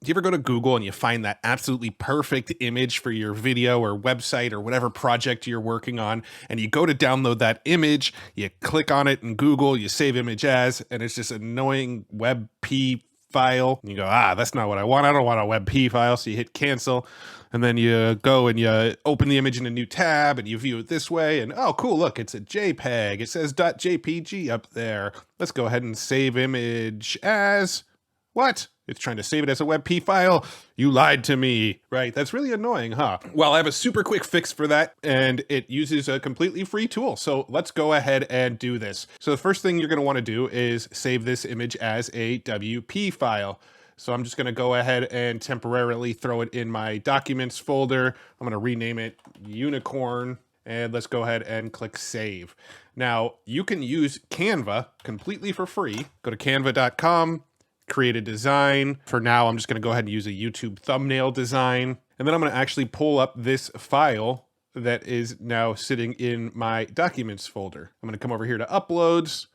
Do you ever go to Google and you find that absolutely perfect image for your video or website or whatever project you're working on, and you go to download that image, you click on it in Google, you save image as, and it's just annoying WebP file. And you go, that's not what I want. I don't want a WebP file. So you hit cancel, and then you go and you open the image in a new tab and you view it this way. And oh, cool, look, it's a JPEG. It says .jpg up there. Let's go ahead and save image as. What? It's trying to save it as a WebP file? You lied to me, right? That's really annoying, huh? Well, I have a super quick fix for that, and it uses a completely free tool. So let's go ahead and do this. So the first thing you're gonna wanna do is save this image as a WP file. So I'm just gonna go ahead and temporarily throw it in my documents folder. I'm gonna rename it Unicorn, and let's go ahead and click save. Now, you can use Canva completely for free. Go to canva.com, create a design. For now, I'm just gonna go ahead and use a YouTube thumbnail design. And then I'm gonna actually pull up this file that is now sitting in my documents folder. I'm gonna come over here to uploads,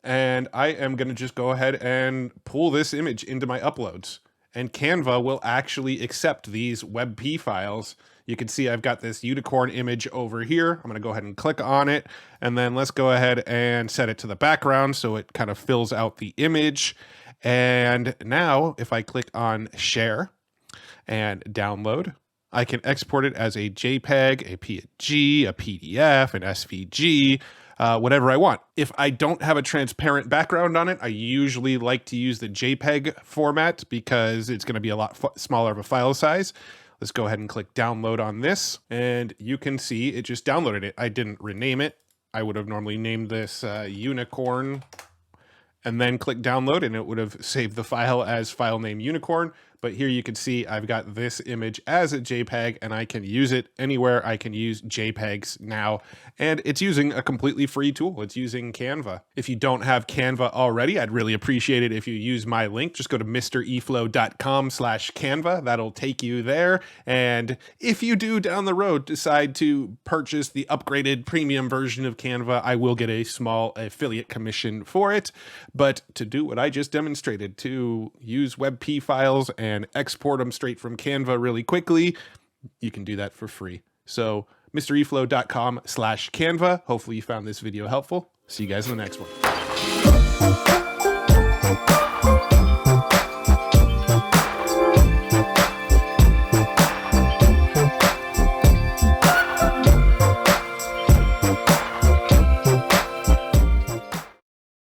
and I am gonna just go ahead and pull this image into my uploads. And Canva will actually accept these WebP files. You can see I've got this unicorn image over here. I'm gonna go ahead and click on it, and then let's go ahead and set it to the background so it kind of fills out the image. And now if I click on share and download, I can export it as a JPEG, a PNG, a PDF, an SVG, whatever I want. If I don't have a transparent background on it, I usually like to use the JPEG format because it's going to be a lot smaller of a file size. Let's go ahead and click download on this, and you can see it just downloaded it. I didn't rename it. I would have normally named this Unicorn, and then click download, and it would have saved the file as file name Unicorn. But here you can see I've got this image as a JPEG, and I can use it anywhere. I can use JPEGs now, and it's using a completely free tool. It's using Canva. If you don't have Canva already, I'd really appreciate it if you use my link. Just go to mreflow.com/Canva. That'll take you there. And if you do down the road decide to purchase the upgraded premium version of Canva, I will get a small affiliate commission for it. But to do what I just demonstrated, to use WebP files and export them straight from Canva really quickly, you can do that for free. So mreflow.com/Canva. Hopefully you found this video helpful. See you guys in the next one.